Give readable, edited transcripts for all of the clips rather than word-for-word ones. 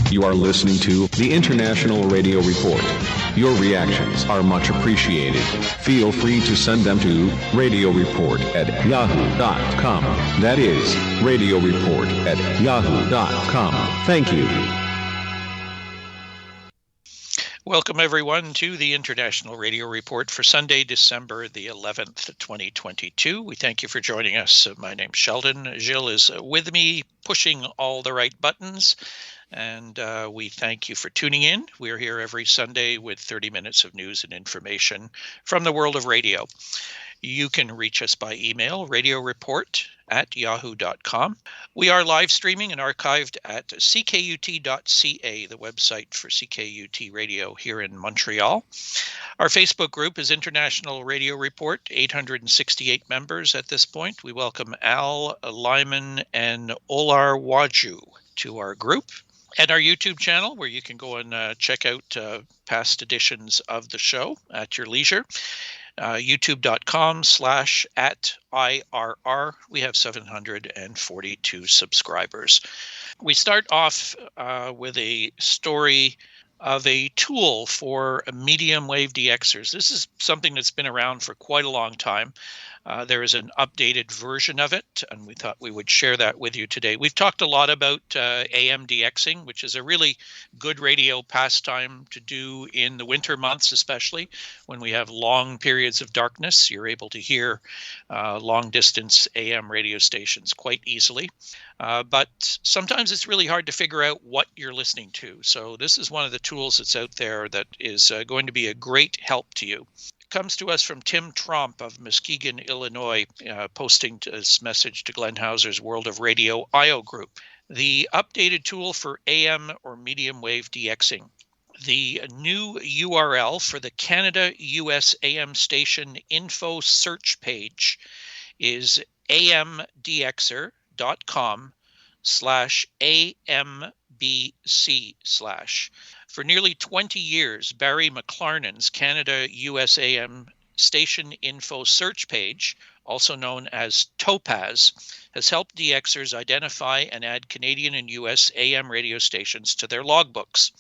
You are listening to the International Radio Report. Your reactions are much appreciated. Feel free to send them to radioreport@yahoo.com. That is radioreport@yahoo.com. Thank you. Welcome, everyone, to the International Radio Report for Sunday, December the 11th, 2022. We thank you for joining us. My name's Sheldon. Gilles is with me, pushing all the right buttons, and we thank you for tuning in. We're here every Sunday with 30 minutes of news and information from the world of radio. You can reach us by email, radioreport@yahoo.com. We are live streaming and archived at ckut.ca, the website for CKUT Radio here in Montreal. Our Facebook group is International Radio Report, 868 members at this point. We welcome Al, Lyman, and Olar Waju to our group. And our YouTube channel, where you can go and check out past editions of the show at your leisure. youtube.com/@IRR. We have 742 subscribers. We start off with a story of a tool for medium wave DXers. This is something that's been around for quite a long time. There is an updated version of it, and we thought we would share that with you today. We've talked a lot about AM DXing, which is a really good radio pastime to do in the winter months, especially when we have long periods of darkness. You're able to hear long-distance AM radio stations quite easily. But sometimes it's really hard to figure out what you're listening to. So this is one of the tools that's out there that is going to be a great help to you. Comes to us from Tim Tromp of Muskegon, Illinois, posting this message to Glenn Hauser's World of Radio IO group. The updated tool for AM or medium wave DXing. The new URL for the Canada US AM station info search page is amdxer.com/ambc/. For nearly 20 years, Barry McLarnon's Canada USAM station info search page, also known as Topaz, has helped DXers identify and add Canadian and US AM radio stations to their logbooks.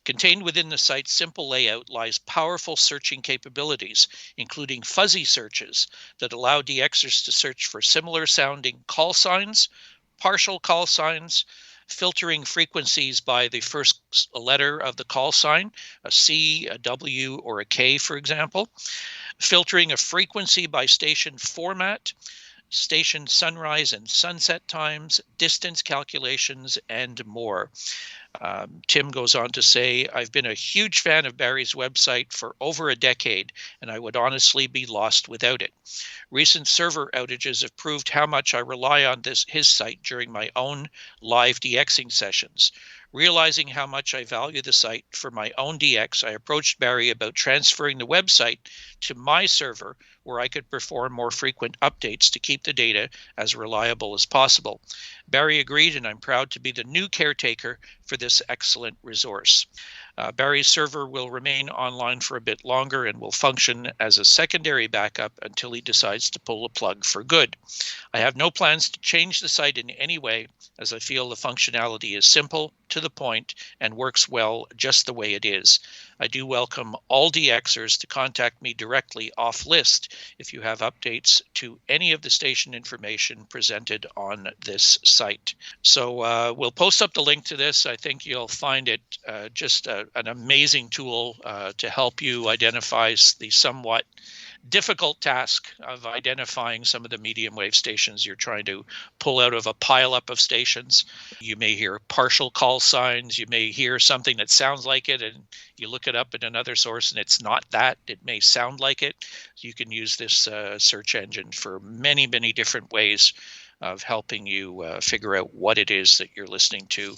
Contained within the site's simple layout lies powerful searching capabilities, including fuzzy searches that allow DXers to search for similar sounding call signs, partial call signs, filtering frequencies by the first letter of the call sign, a C, a W, or a K, for example, filtering a frequency by station format, station sunrise and sunset times, distance calculations, and more. Tim goes on to say, I've been a huge fan of Barry's website for over a decade, and I would honestly be lost without it. Recent server outages have proved how much I rely on his site during my own live DXing sessions. Realizing how much I value the site for my own DX, I approached Barry about transferring the website to my server where I could perform more frequent updates to keep the data as reliable as possible. Barry agreed, and I'm proud to be the new caretaker for this excellent resource. Barry's server will remain online for a bit longer and will function as a secondary backup until he decides to pull the plug for good. I have no plans to change the site in any way, as I feel the functionality is simple, to the point, and works well just the way it is. I do welcome all DXers to contact me directly off list if you have updates to any of the station information presented on this site. So we'll post up the link to this. I think you'll find it just an amazing tool to help you identify the somewhat difficult task of identifying some of the medium wave stations you're trying to pull out of a pileup of stations. You may hear partial call signs. You may hear something that sounds like it, and you look it up in another source and it's not that. It may sound like it. You can use this search engine for many, many different ways of helping you figure out what it is that you're listening to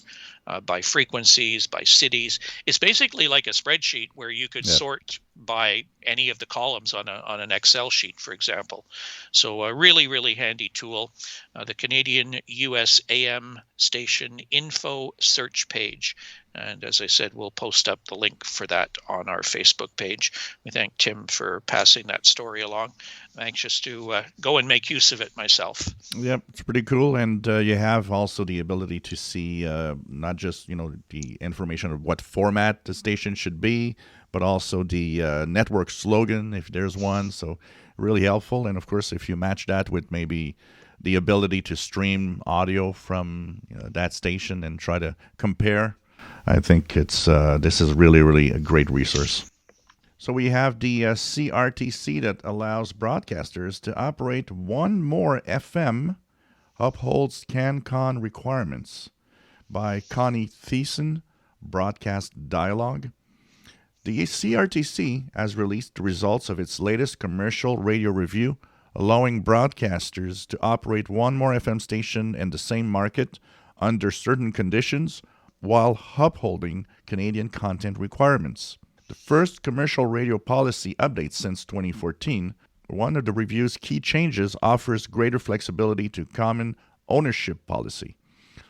by frequencies, by cities. It's basically like a spreadsheet where you could sort by any of the columns on an Excel sheet, for example. So a really, really handy tool. The Canadian US AM station info search page. And as I said, we'll post up the link for that on our Facebook page. We thank Tim for passing that story along. I'm anxious to go and make use of it myself. Yep, it's pretty cool. And you have also the ability to see not not just, the information of what format the station should be, but also the network slogan, if there's one. So really helpful. And of course, if you match that with maybe the ability to stream audio from that station and try to compare, I think this is really, really a great resource. So we have the CRTC that allows broadcasters to operate one more FM, upholds CanCon requirements, by Connie Thiessen, Broadcast Dialogue. The CRTC has released the results of its latest commercial radio review, allowing broadcasters to operate one more FM station in the same market under certain conditions while upholding Canadian content requirements. The first commercial radio policy update since 2014, one of the review's key changes offers greater flexibility to common ownership policy.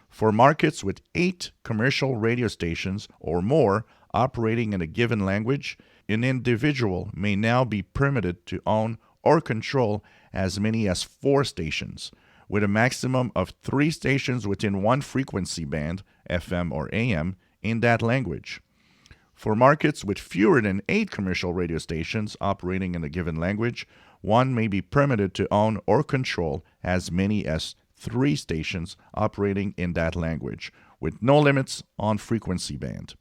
For markets with 8 commercial radio stations or more operating in a given language, an individual may now be permitted to own or control as many as 4 stations, with a maximum of 3 stations within one frequency band, FM or AM, in that language. For markets with fewer than 8 commercial radio stations operating in a given language, one may be permitted to own or control as many as 3 stations operating in that language, with no limits on frequency band.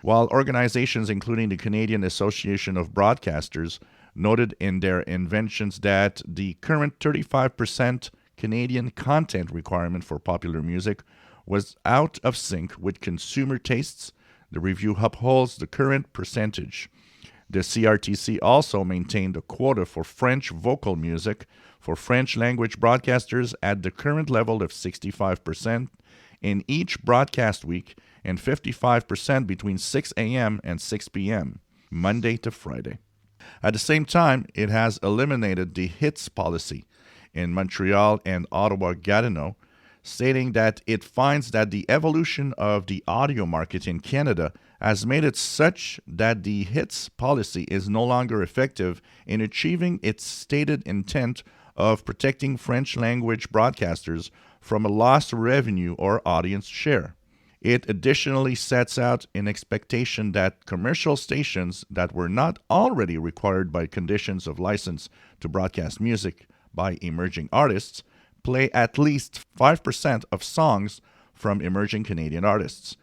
While organizations including the Canadian Association of Broadcasters noted in their inventions that the current 35% Canadian content requirement for popular music was out of sync with consumer tastes, the review upholds the current percentage. The CRTC also maintained a quota for French vocal music for French language broadcasters at the current level of 65% in each broadcast week and 55% between 6 a.m. and 6 p.m., Monday to Friday. At the same time, it has eliminated the hits policy in Montreal and Ottawa-Gatineau, stating that it finds that the evolution of the audio market in Canada has made it such that the hits policy is no longer effective in achieving its stated intent of protecting French language broadcasters from a lost revenue or audience share. It additionally sets out an expectation that commercial stations that were not already required by conditions of license to broadcast music by emerging artists play at least 5% of songs from emerging Canadian artists,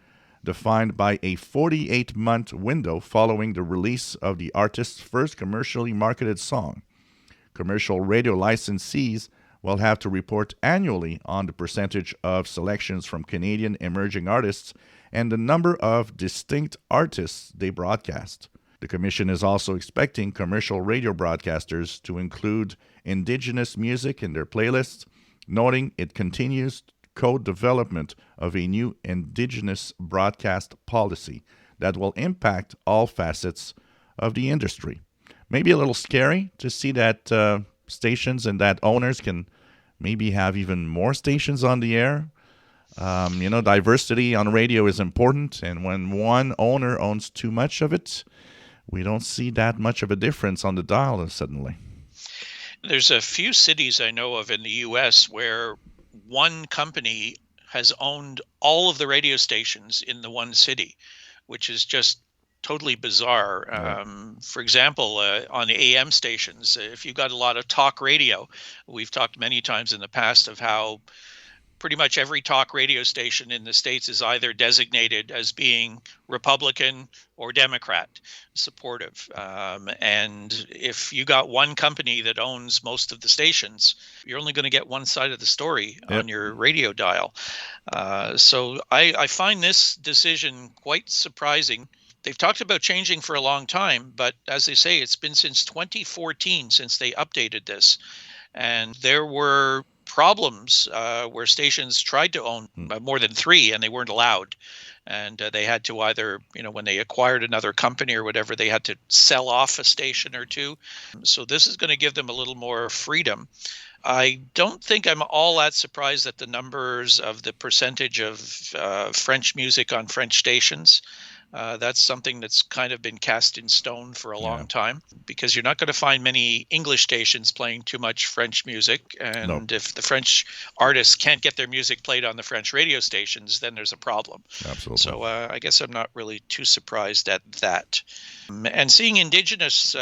defined by a 48-month window following the release of the artist's first commercially marketed song. Commercial radio licensees will have to report annually on the percentage of selections from Canadian emerging artists and the number of distinct artists they broadcast. The Commission is also expecting commercial radio broadcasters to include Indigenous music in their playlists, noting it continues co-development of a new Indigenous broadcast policy that will impact all facets of the industry. Maybe a little scary to see that stations and that owners can maybe have even more stations on the air. Diversity on radio is important, and when one owner owns too much of it, we don't see that much of a difference on the dial suddenly. There's a few cities I know of in the U.S. where one company has owned all of the radio stations in the one city, which is just totally bizarre. For example, on the AM stations, if you've got a lot of talk radio, we've talked many times in the past of how pretty much every talk radio station in the States is either designated as being Republican or Democrat supportive. And if you got one company that owns most of the stations, you're only going to get one side of the story on your radio dial. So I find this decision quite surprising. They've talked about changing for a long time, but as they say, it's been since 2014 since they updated this. And there were problems where stations tried to own more than 3 and they weren't allowed. And they had to either, when they acquired another company or whatever, they had to sell off a station or 2. So this is going to give them a little more freedom. I don't think I'm all that surprised at the numbers of the percentage of French music on French stations. That's something that's kind of been cast in stone for a Yeah. long time, because you're not going to find many English stations playing too much French music. No, And if the French artists can't get their music played on the French radio stations, then there's a problem. absolutely. So I guess I'm not really too surprised at that. And seeing Indigenous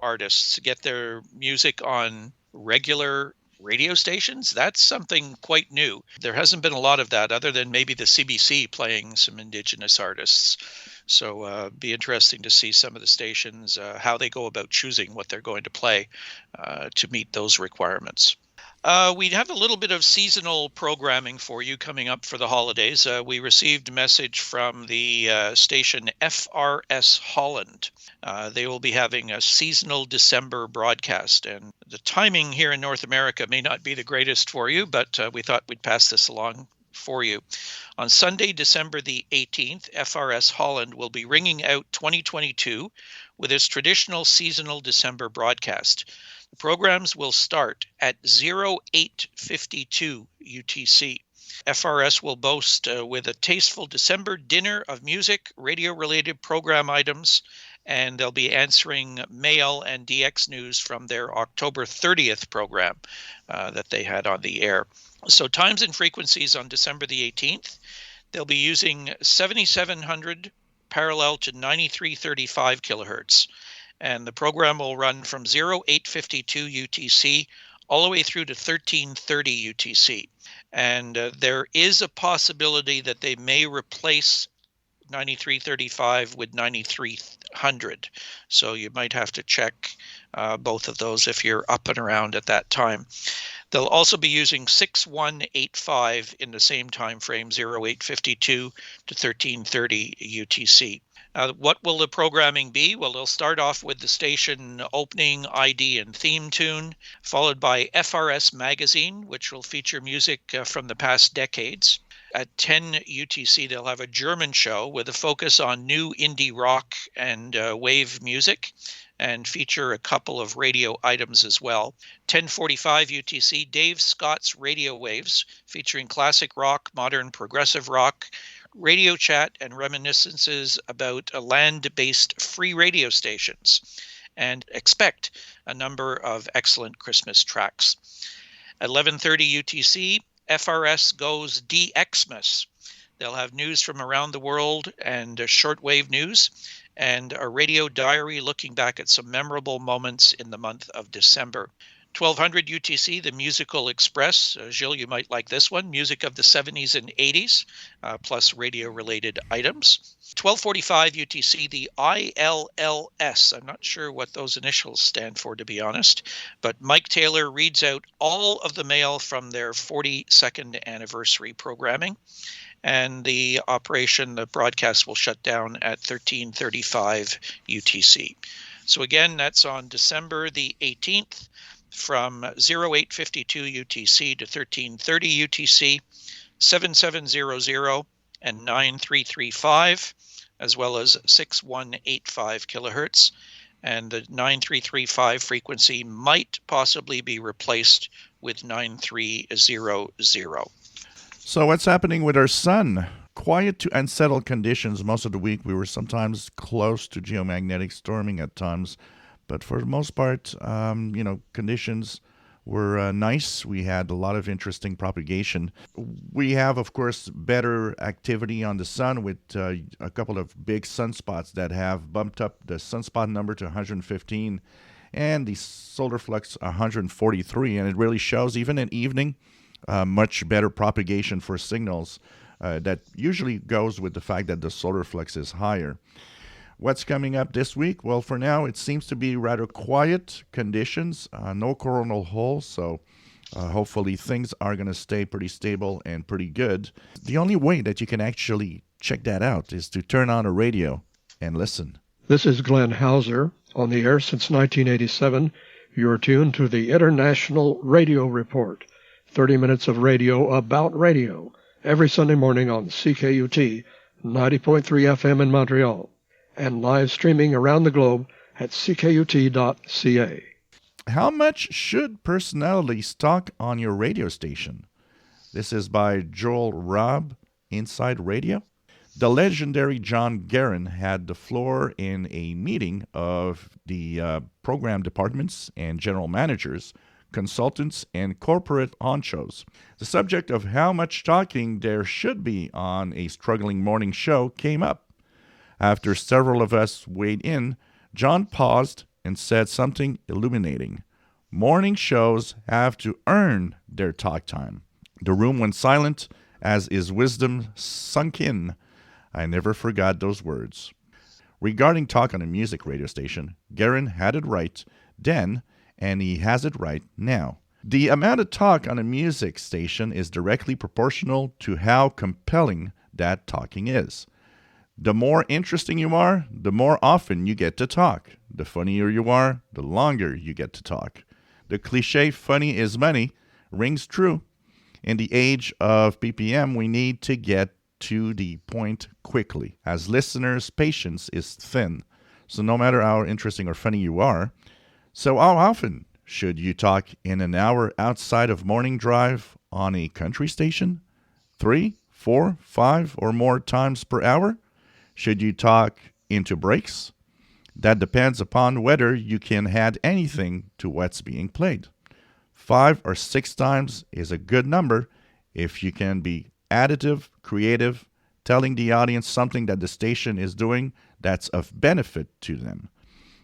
artists get their music on regular radio stations, that's something quite new. There hasn't been a lot of that, other than maybe the CBC playing some Indigenous artists. So be interesting to see some of the stations, how they go about choosing what they're going to play to meet those requirements. We have a little bit of seasonal programming for you coming up for the holidays. We received a message from the station FRS Holland. They will be having a seasonal December broadcast, and the timing here in North America may not be the greatest for you, but we thought we'd pass this along for you. On Sunday, December the 18th, FRS Holland will be ringing out 2022 with its traditional seasonal December broadcast. The programs will start at 0852 UTC. FRS will boast with a tasteful December dinner of music, radio-related program items, and they'll be answering mail and DX news from their October 30th program that they had on the air. So times and frequencies on December the 18th, they'll be using 7700 parallel to 9335 kilohertz. And the program will run from 0852 UTC all the way through to 1330 UTC. And there is a possibility that they may replace 9335 with 9300. So you might have to check both of those if you're up and around at that time. They'll also be using 6185 in the same time frame, 0852 to 1330 UTC. What will the programming be? Well, they'll start off with the station opening ID and theme tune, followed by FRS Magazine, which will feature music from the past decades. At 10 UTC, they'll have a German show with a focus on new indie rock and wave music, and feature a couple of radio items as well. 10:45 UTC, Dave Scott's Radio Waves, featuring classic rock, modern progressive rock, radio chat, and reminiscences about land-based free radio stations. And expect a number of excellent Christmas tracks. At 11:30 UTC, FRS goes DXmas. They'll have news from around the world and shortwave news, and a radio diary looking back at some memorable moments in the month of December. 1200 UTC, the Musical Express. Gilles, you might like this one. Music of the 70s and 80s, plus radio-related items. 1245 UTC, the ILLS. I'm not sure what those initials stand for, to be honest. But Mike Taylor reads out all of the mail from their 42nd anniversary programming. And the broadcast will shut down at 1335 UTC. So again, that's on December the 18th. From 0852 UTC to 1330 UTC, 7700 and 9335, as well as 6185 kilohertz. And the 9335 frequency might possibly be replaced with 9300. So what's happening with our sun? Quiet to unsettled conditions most of the week. We were sometimes close to geomagnetic storming at times. But for the most part, conditions were nice. We had a lot of interesting propagation. We have, of course, better activity on the sun with a couple of big sunspots that have bumped up the sunspot number to 115 and the solar flux 143. And it really shows, even in evening, much better propagation for signals. That usually goes with the fact that the solar flux is higher. What's coming up this week? Well, for now, it seems to be rather quiet conditions, no coronal hole, so hopefully things are going to stay pretty stable and pretty good. The only way that you can actually check that out is to turn on a radio and listen. This is Glenn Hauser, on the air since 1987. You're tuned to the International Radio Report, 30 minutes of radio about radio, every Sunday morning on CKUT 90.3 FM in Montreal, and live streaming around the globe at ckut.ca. How much should personalities talk on your radio station? This is by Joel Robb, Inside Radio. The legendary John Guerin had the floor in a meeting of the program departments and general managers, consultants, and corporate honchos. The subject of how much talking there should be on a struggling morning show came up. After several of us weighed in, John paused and said something illuminating. Morning shows have to earn their talk time. The room went silent as his wisdom sunk in. I never forgot those words. Regarding talk on a music radio station, Guerin had it right then, and he has it right now. The amount of talk on a music station is directly proportional to how compelling that talking is. The more interesting you are, the more often you get to talk. The funnier you are, the longer you get to talk. The cliche "funny is money" rings true. In the age of BPM, we need to get to the point quickly, as listeners' patience is thin. So no matter how interesting or funny you are, so how often should you talk in an hour outside of morning drive on a country station? 3, 4, 5 or more times per hour? Should you talk into breaks? That depends upon whether you can add anything to what's being played. 5 or 6 times is a good number if you can be additive, creative, telling the audience something that the station is doing that's of benefit to them.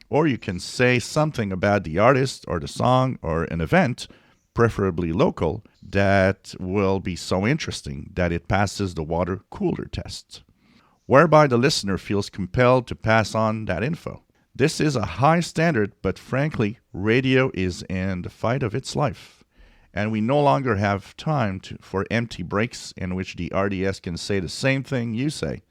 Or you can say something about the artist or the song or an event, preferably local, that will be so interesting that it passes the water cooler test, whereby the listener feels compelled to pass on that info. This is a high standard, but frankly, radio is in the fight of its life. And we no longer have time for empty breaks in which the RDS can say the same thing you say.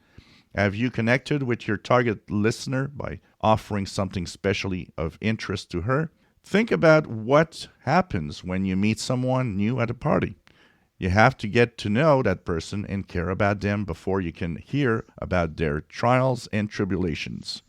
Have you connected with your target listener by offering something specially of interest to her? Think about what happens when you meet someone new at a party. You have to get to know that person and care about them before you can hear about their trials and tribulations.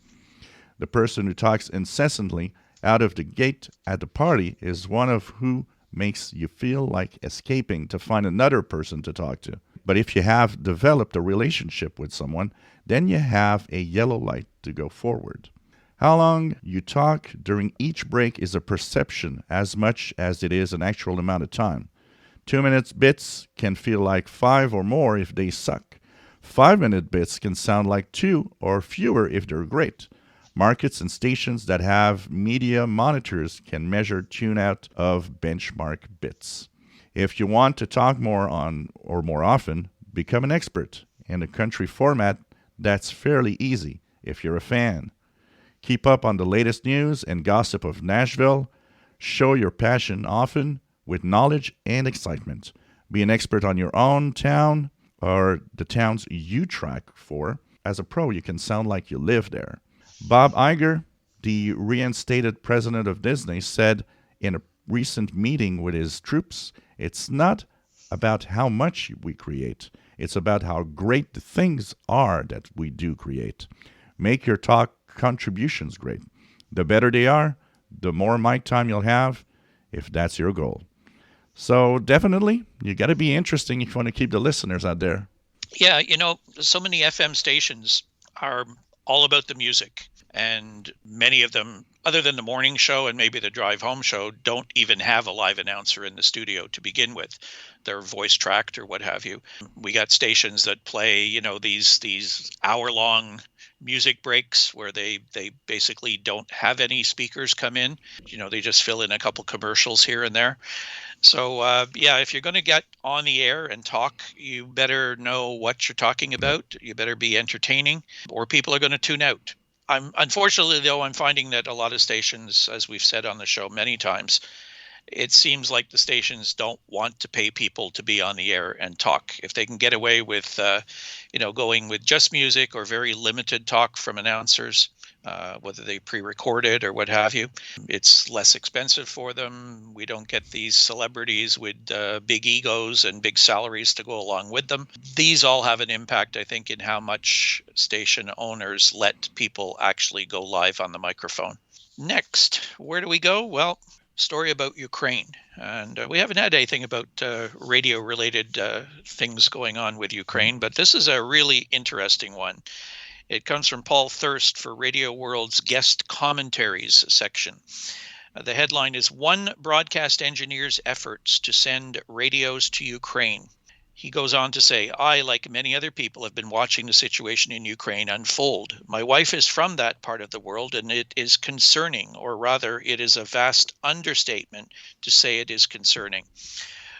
The person who talks incessantly out of the gate at the party is one of who makes you feel like escaping to find another person to talk to. But if you have developed a relationship with someone, then you have a yellow light to go forward. How long you talk during each break is a perception as much as it is an actual amount of time. 2-minute bits can feel like 5 or more if they suck. 5-minute bits can sound like 2 or fewer if they're great. Markets and stations that have media monitors can measure tune-out of benchmark bits. If you want to talk more on or more often, become an expert. In a country format, that's fairly easy if you're a fan. Keep up on the latest news and gossip of Nashville. Show your passion often with knowledge and excitement. Be an expert on your own town or the towns you track for. As a pro, you can sound like you live there. Bob Iger, the reinstated president of Disney, said in a recent meeting with his troops, it's not about how much we create. It's about how great the things are that we do create. Make your talk contributions great. The better they are, the more mic time you'll have, if that's your goal. So definitely, you got to be interesting if you want to keep the listeners out there. Yeah, so many FM stations are all about the music. And many of them, other than the morning show and maybe the drive home show, don't even have a live announcer in the studio to begin with. They're voice tracked or what have you. We got stations that play, these hour-long music breaks where they basically don't have any speakers come in. They just fill in a couple commercials here and there. So, if you're going to get on the air and talk, you better know what you're talking about. You better be entertaining, or people are going to tune out. Unfortunately, though, I'm finding that a lot of stations, as we've said on the show many times, it seems like the stations don't want to pay people to be on the air and talk. If they can get away with, going with just music or very limited talk from announcers, whether they pre-record it or what have you, it's less expensive for them. We don't get these celebrities with big egos and big salaries to go along with them. These all have an impact, I think, in how much station owners let people actually go live on the microphone. Next, where do we go? Well, story about Ukraine. And we haven't had anything about radio-related things going on with Ukraine, but this is a really interesting one. It comes from Paul Thirst for Radio World's Guest Commentaries section. The headline is One Broadcast Engineer's Efforts to Send Radios to Ukraine. He goes on to say, I, like many other people, have been watching the situation in Ukraine unfold. My wife is from that part of the world, and it is concerning, or rather, it is a vast understatement to say it is concerning.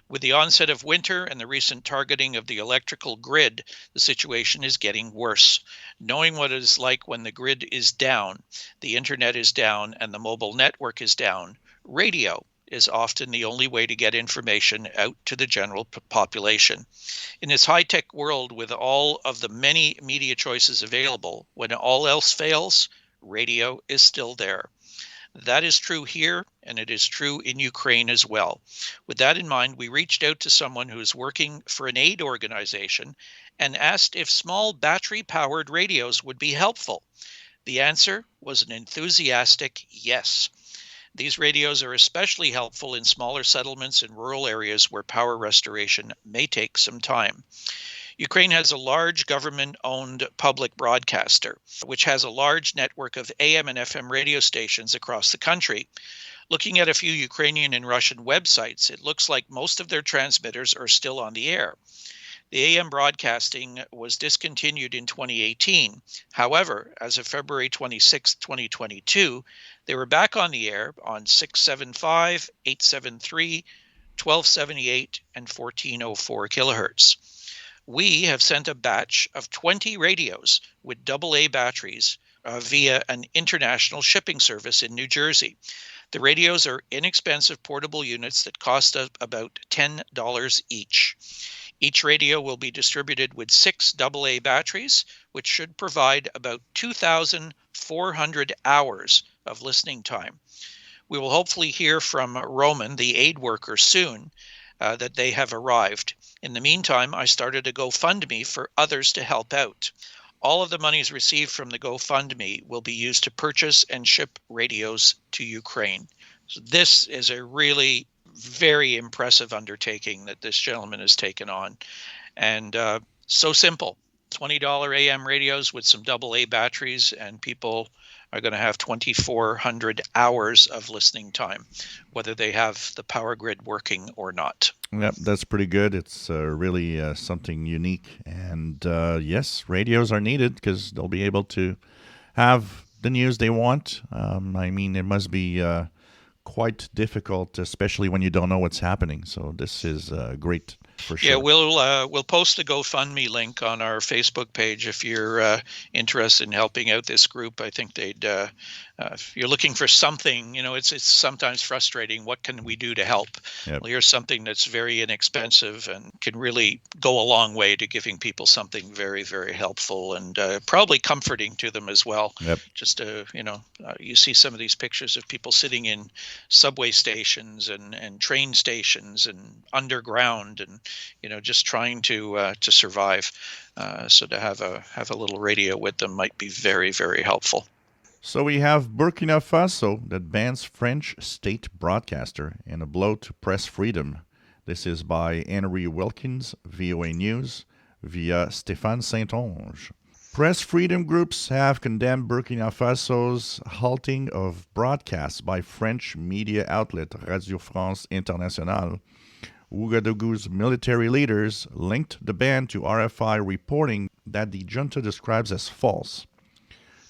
With the onset of winter and the recent targeting of the electrical grid, the situation is getting worse. Knowing what it is like when the grid is down, the internet is down, and the mobile network is down, radio is often the only way to get information out to the general population. In this high-tech world with all of the many media choices available, when all else fails, radio is still there. That is true here, and it is true in Ukraine as well. With that in mind, we reached out to someone who is working for an aid organization and asked if small battery-powered radios would be helpful. The answer was an enthusiastic yes. These radios are especially helpful in smaller settlements and rural areas where power restoration may take some time. Ukraine has a large government-owned public broadcaster, which has a large network of AM and FM radio stations across the country. Looking at a few Ukrainian and Russian websites, it looks like most of their transmitters are still on the air. The AM broadcasting was discontinued in 2018. However, as of February 26, 2022, they were back on the air on 675, 873, 1278, and 1404 kilohertz. We have sent a batch of 20 radios with AA batteries via an international shipping service in New Jersey. The radios are inexpensive portable units that cost about $10 each. Each radio will be distributed with 6 AA batteries, which should provide about 2,400 hours of listening time. We will hopefully hear from Roman, the aid worker, soon that they have arrived. In the meantime, I started a GoFundMe for others to help out. All of the monies received from the GoFundMe will be used to purchase and ship radios to Ukraine. So this is a really very impressive undertaking that this gentleman has taken on. And so simple. $20 AM radios with some AA batteries, and people are going to have 2,400 hours of listening time, whether they have the power grid working or not. Yep, that's pretty good. It's really something unique. And yes, radios are needed because they'll be able to have the news they want. I mean, it must be quite difficult, especially when you don't know what's happening. So this is great for sure. Yeah, we'll post the GoFundMe link on our Facebook page if you're interested in helping out this group. I think they'd. If you're looking for something, it's sometimes frustrating. What can we do to help? Yep. Well, here's something that's very inexpensive and can really go a long way to giving people something very, very helpful and probably comforting to them as well. Yep. Just you see some of these pictures of people sitting in subway stations and train stations and underground and just trying to survive. So to have a little radio with them might be very, very helpful. So we have Burkina Faso that bans French state broadcaster in a blow to press freedom. This is by Henry Wilkins, VOA News, via Stéphane Saint-Onge. Press freedom groups have condemned Burkina Faso's halting of broadcasts by French media outlet Radio France Internationale. Ouagadougou's military leaders linked the ban to RFI reporting that the junta describes as false.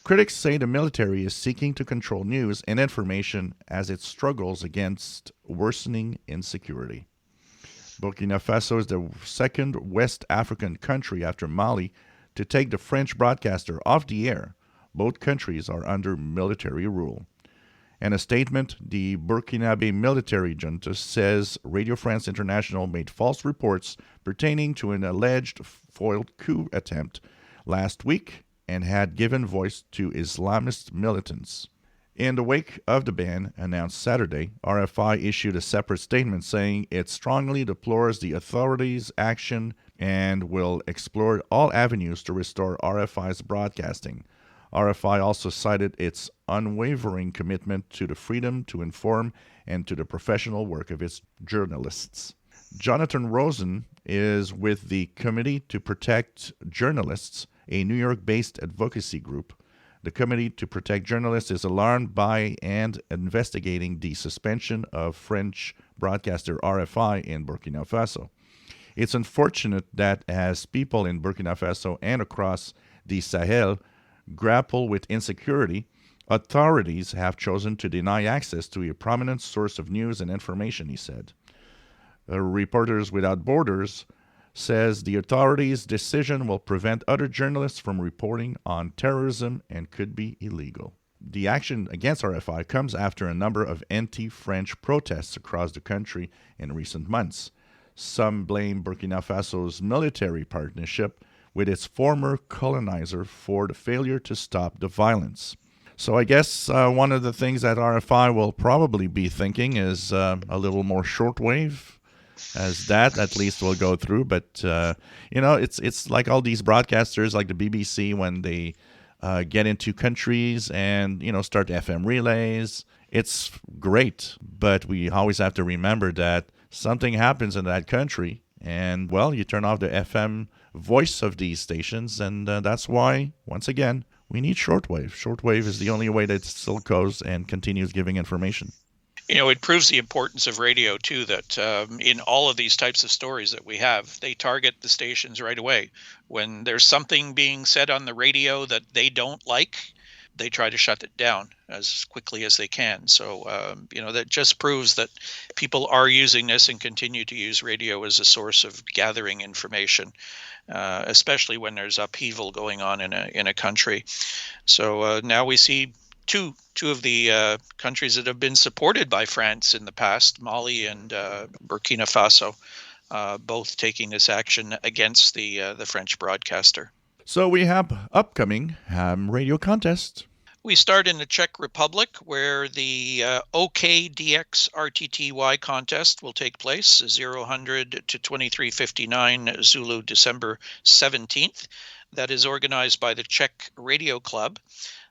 Critics say the military is seeking to control news and information as it struggles against worsening insecurity. Burkina Faso is the second West African country after Mali to take the French broadcaster off the air. Both countries are under military rule. In a statement, the Burkinabe military junta says Radio France International made false reports pertaining to an alleged foiled coup attempt last week and had given voice to Islamist militants. In the wake of the ban announced Saturday, RFI issued a separate statement saying it strongly deplores the authorities' action and will explore all avenues to restore RFI's broadcasting. RFI also cited its unwavering commitment to the freedom to inform and to the professional work of its journalists. Jonathan Rosen is with the Committee to Protect Journalists, a New York-based advocacy group. The Committee to Protect Journalists is alarmed by and investigating the suspension of French broadcaster RFI in Burkina Faso. It's unfortunate that as people in Burkina Faso and across the Sahel grapple with insecurity, authorities have chosen to deny access to a prominent source of news and information, he said. Reporters Without Borders says the authorities' decision will prevent other journalists from reporting on terrorism and could be illegal. The action against RFI comes after a number of anti-French protests across the country in recent months. Some blame Burkina Faso's military partnership with its former colonizer for the failure to stop the violence. So I guess one of the things that RFI will probably be thinking is a little more shortwave, as that at least will go through. But, it's like all these broadcasters like the BBC when they get into countries and, start FM relays. It's great, but we always have to remember that something happens in that country and, you turn off the FM voice of these stations, and that's why, once again, we need shortwave. Shortwave is the only way that it still goes and continues giving information. It proves the importance of radio, too, that in all of these types of stories that we have, they target the stations right away. When there's something being said on the radio that they don't like, they try to shut it down as quickly as they can. So, that just proves that people are using this and continue to use radio as a source of gathering information, especially when there's upheaval going on in a country. So now we see two of the countries that have been supported by France in the past, Mali and Burkina Faso, both taking this action against the French broadcaster. So we have upcoming radio contest. We start in the Czech Republic, where the OKDX RTTY contest will take place, 0000 to 2359 Zulu, December 17th. That is organized by the Czech Radio Club.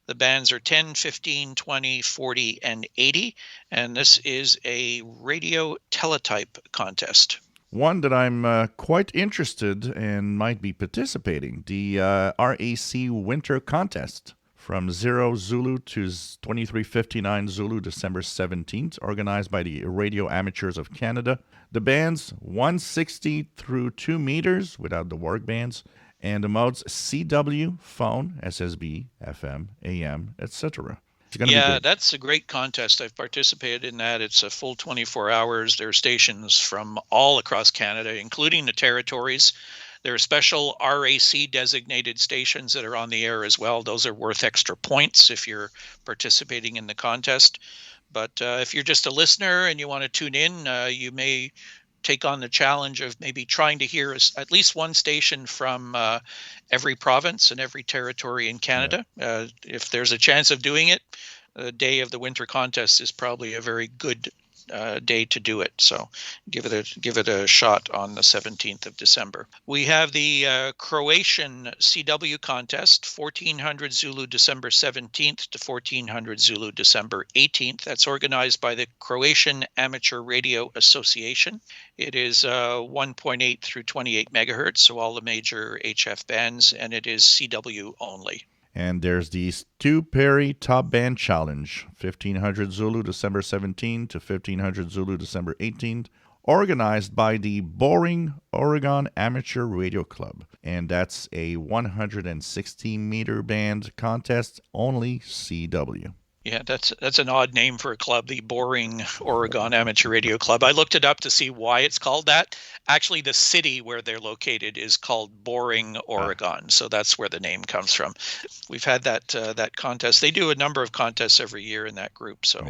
The bands are 10, 15, 20, 40, and 80, and this is a radio teletype contest. One that I'm quite interested in might be participating, the RAC Winter Contest from 00 Zulu to 2359 Zulu, December 17th, organized by the Radio Amateurs of Canada. The bands 160 through 2 meters without the work bands, and the modes CW, phone, SSB, FM, AM, etc. Yeah, that's a great contest. I've participated in that. It's a full 24 hours. There are stations from all across Canada, including the territories. There are special RAC designated stations that are on the air as well. Those are worth extra points if you're participating in the contest. But if you're just a listener and you want to tune in, you may take on the challenge of maybe trying to hear at least one station from every province and every territory in Canada. Yeah. If there's a chance of doing it, the day of the winter contest is probably a very good day to do it. So give it a shot on the 17th of December. We have the Croatian CW contest, 1400 Zulu December 17th to 1400 Zulu December 18th. That's organized by the Croatian Amateur Radio Association. It is 1.8 through 28 megahertz, so all the major HF bands, and it is CW only. And there's the Stu Perry Top Band Challenge, 1500 Zulu December 17 to 1500 Zulu December 18, organized by the Boring Oregon Amateur Radio Club. And that's a 160-meter band contest, only CW. Yeah, that's an odd name for a club, the Boring Oregon Amateur Radio Club. I looked it up to see why it's called that. Actually, the city where they're located is called Boring, Oregon, so that's where the name comes from. We've had that contest. They do a number of contests every year in that group, so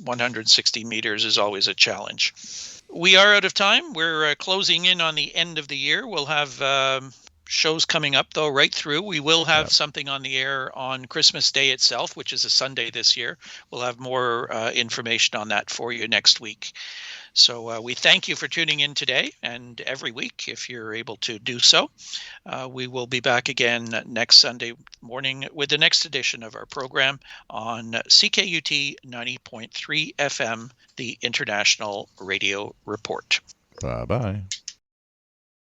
160 meters is always a challenge. We are out of time. We're closing in on the end of the year. We'll have shows coming up, though, right through. We will have something on the air on Christmas Day itself, which is a Sunday this year. We'll have more information on that for you next week. So we thank you for tuning in today and every week if you're able to do so. We will be back again next Sunday morning with the next edition of our program on CKUT 90.3 FM, the International Radio Report. Bye-bye.